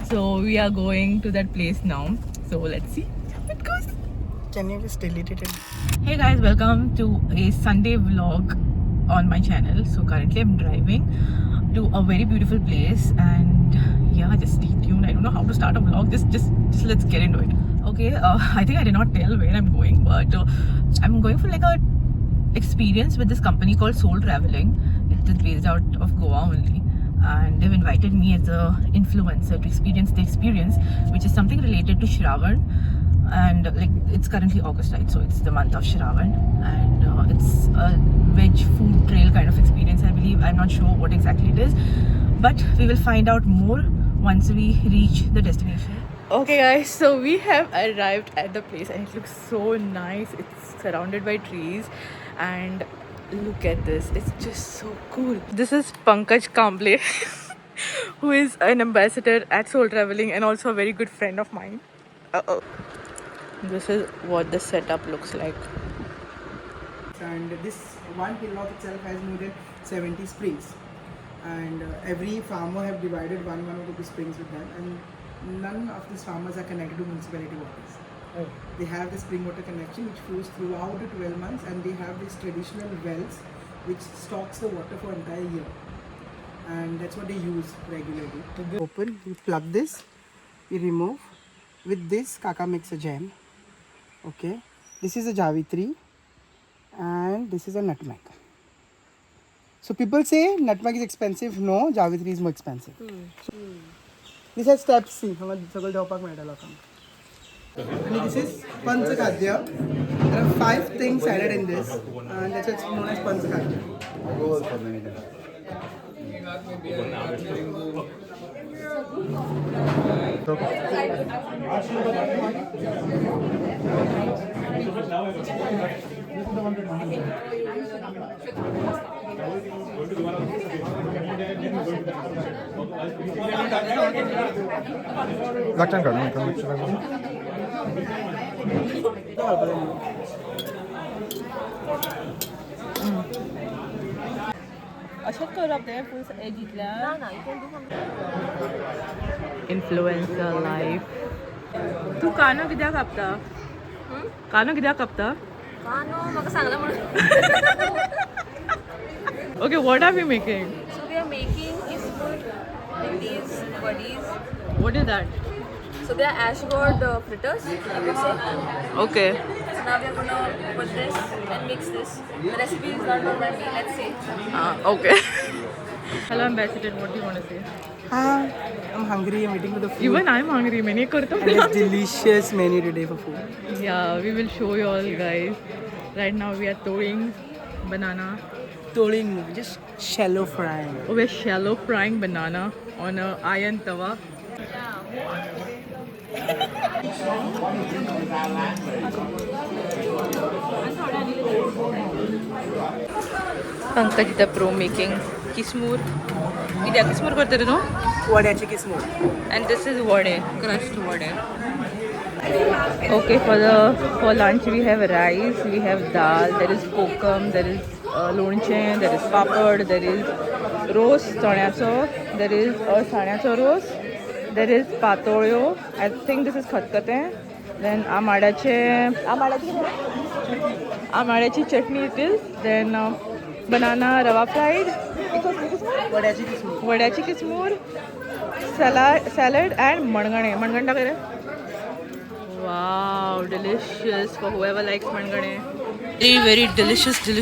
So we are going to that place now. So let's see how it goes. Can you just delete it? Hey guys, welcome to a Sunday vlog on my channel. So currently I'm driving to a very beautiful place, and yeah, just stay tuned. I don't know how to start a vlog. Just let's get into it. Okay, I think I did not tell where I'm going, but I'm going for like a experience with this company called Soul Traveling. It is based out of Goa only, and they've invited me as a influencer to experience the experience, which is something related to Shravan. And like, it's currently August, right? So it's the month of Shravan, and it's a veg food trail kind of experience, I believe. I'm not sure what exactly it is, but we will find out more once we reach the destination. Okay guys, so we have arrived at the place and it looks so nice. It's surrounded by trees, and look at this, it's just so cool. This is Pankaj Kamble who is an ambassador at Soul Traveling and also a very good friend of mine. This is what the setup looks like. And this one hillock itself has more than 70 springs, and every farmer have divided one of the springs with them, and none of these farmers are connected to municipality waters. Oh. They have the spring water connection which flows throughout the 12 months, and they have these traditional wells which stocks the water for entire year, and that's what they use regularly. Open, you plug this, you remove. With this, Kaka makes a jam. Okay, this is a Javitri, and this is a nutmeg. So people say nutmeg is expensive. No, Javitri is more expensive. This has step C. And this is Panchakadya. There are 5 things added in this, and that's why it's known as Panchakadya. lakcan card non connection. Influencer life. तू कानो कित्याक कापता? कानो कित्याक कापता? Okay, what are we making? So we are making kismur in these buddies. What is that? So they are ash gourd fritters, you could say. Okay. So now we are gonna put this and mix this. The recipe is not known by me. Let's see. Okay. Hello, Ambassador. What do you want to say? I'm hungry. I'm waiting for the food. Even I'm hungry. मैंने करता And it's delicious menu today for food. Yeah, we will show you all, guys. Right now we are throwing banana. Toling, just shallow frying. We're shallow frying banana on a iron tawa. Pankaj the pro making kismur. Idea kismur करते no? Vadayachi kismur. And this is vade, crushed vade. Okay, for lunch we have rice, we have dal, there is kokum, there is lonche, there is papad, there is roast चण्याचो, there is चण्याचो roast, there is patolyo. I think this is khatkate. Then amadachi chutney it is. Then banana rava fried. Vadayachi kismur, salad and mangane. Manganda kare. Wow, delicious for whoever likes mangane. Very, very delicious food.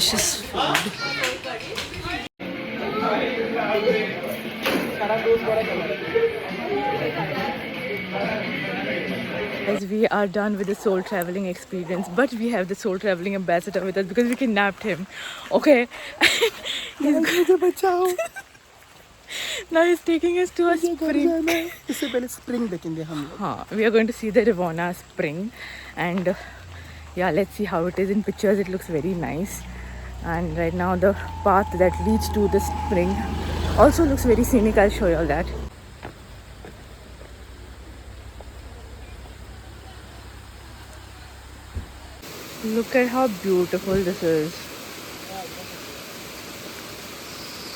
As we are done with the Soul Traveling experience, but we have the Soul Traveling ambassador with us because we kidnapped him. Okay. Now he's taking us to a spring. We are going to see the Rivanna spring, and yeah, let's see how it is in pictures. It looks very nice, and right now the path that leads to the spring also looks very scenic. I'll show you all that. Look at how beautiful this is.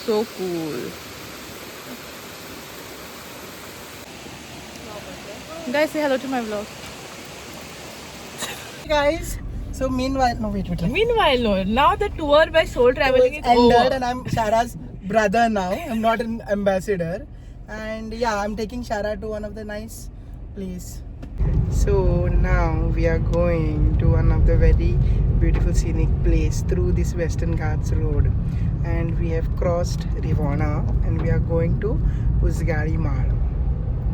So cool. Guys, say hello to my vlog. Guys, so meanwhile, no wait. Meanwhile, no, now the tour by soul traveling is ended, over. and I'm Shara's brother now. I'm not an ambassador, and yeah, I'm taking Shara to one of the nice place. So now we are going to one of the very beautiful scenic place through this Western Ghats road, and we have crossed Rivana, and we are going to Usgali Mall.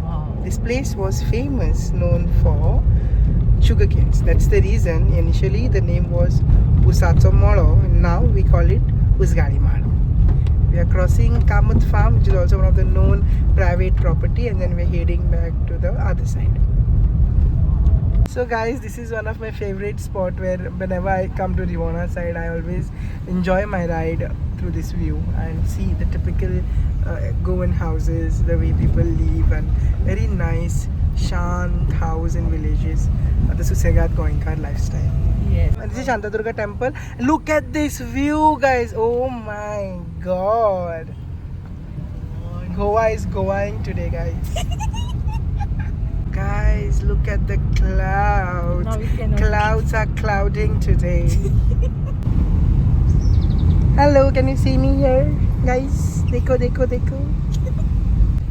Wow. This place was famous, known for sugarcanes. That's the reason initially the name was Usatso Molo, and now we call it Usgali Mall. We are crossing Kamath Farm, which is also one of the known private property, and then we're heading back to the other side. So guys, this is one of my favorite spot where whenever I come to Rivana side, I always enjoy my ride through this view and see the typical Goan houses, the way people live, and very nice shant house in villages, the Susegat Goenka lifestyle. Yes. And this is Shantadurga temple. Look at this view, guys. Oh my god. Goa is Goaing today, guys. Guys, look at the clouds. Now we cannot. Clouds are clouding today. Hello, can you see me here? Guys, deko.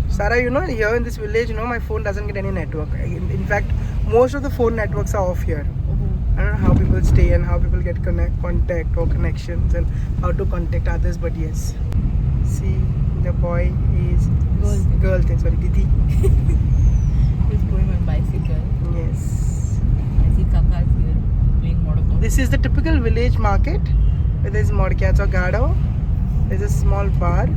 Sarah, you know, here in this village, you know, my phone doesn't get any network. In fact, most of the phone networks are off here. I don't know how people stay and how people get contact or connections and how to contact others, but yes. See, the boy is Didi. He's going on bicycle. Yes. I see Kaka's here playing Morocco. This is the typical village market where there's Morcats or Gado. There's a small bar.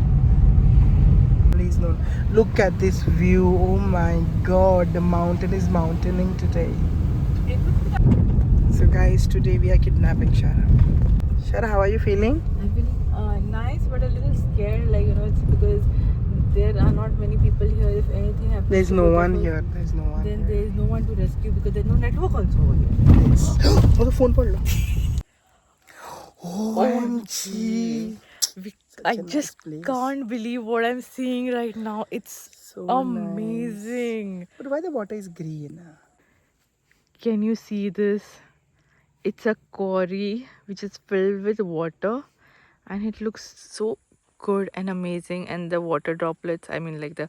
Please no. Look at this view. Oh my god, the mountain is mountaining today. So guys, today we are kidnapping Shara. Shara, how are you feeling? I'm feeling nice but a little scared, like, you know, it's because there are not many people here. If anything happens, There's to no both one of us, here. There's no one. then here. there is no one to rescue because there's no network also over here. Yes. Oh, the phone pad lo. OMG. I a nice just place. can't believe what I'm seeing right now. It's So amazing. nice. But why the water is green? Can you see this? It's a quarry which is filled with water, and it looks so good and amazing. And the water droplets, I mean, like the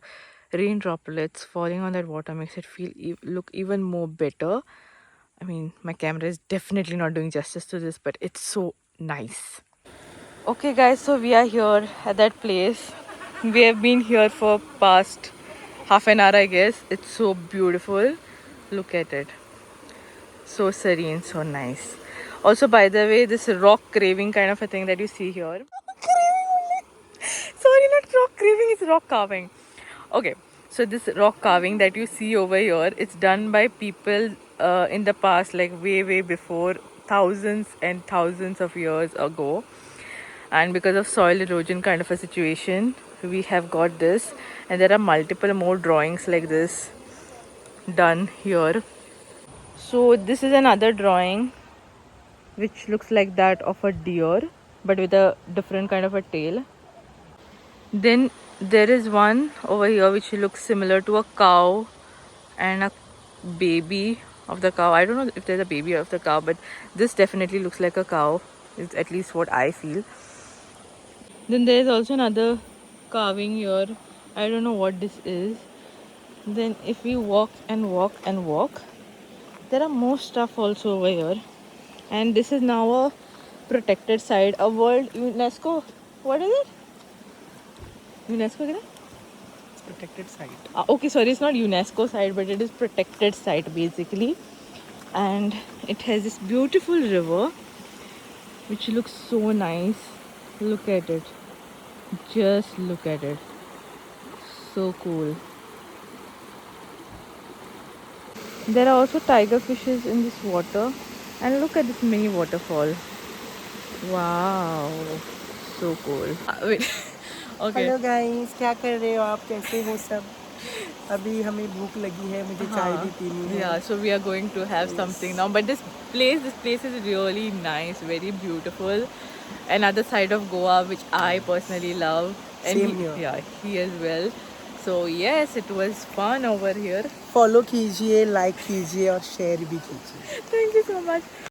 rain droplets falling on that water makes it feel look even more better. I mean, my camera is definitely not doing justice to this, but it's so nice. Okay guys, so we are here at that place. We have been here for past half an hour, I guess. It's so beautiful. Look at it. So serene, so nice. Also, by the way, this rock carving kind of a thing that you see here. Sorry, not rock carving, it's rock carving. Okay, so this rock carving that you see over here, it's done by people in the past, like way before, thousands and thousands of years ago. And because of soil erosion kind of a situation, we have got this, and there are multiple more drawings like this done here. So this is another drawing which looks like that of a deer but with a different kind of a tail. Then there is one over here which looks similar to a cow and a baby of the cow. I don't know if there's a baby of the cow, but this definitely looks like a cow. It's at least what I feel. Then there is also another carving here. I don't know what this is. Then if we walk and walk and walk, there are more stuff also over here. And this is now a protected site, a world UNESCO. What is it? UNESCO? It's protected site. Okay, sorry, it's not UNESCO site, but it is protected site basically. And it has this beautiful river which looks so nice. Look at it. Just look at it. So cool. There are also tiger fishes in this water. And look at this mini waterfall. Wow. So cool. Wait. Okay. Hello guys, क्या कर रहे हो आप? कैसे हो सब? अभी हमें भूख लगी है, मुझे चाय भी पीनी है. Yeah, so we are going to have something now. But this place is really nice, very beautiful. Another side of Goa which I personally love. And Same here. Yeah, he as well. So yes, it was fun over here. Follow कीजिए, like कीजिए और share भी कीजिए. Thank you so much.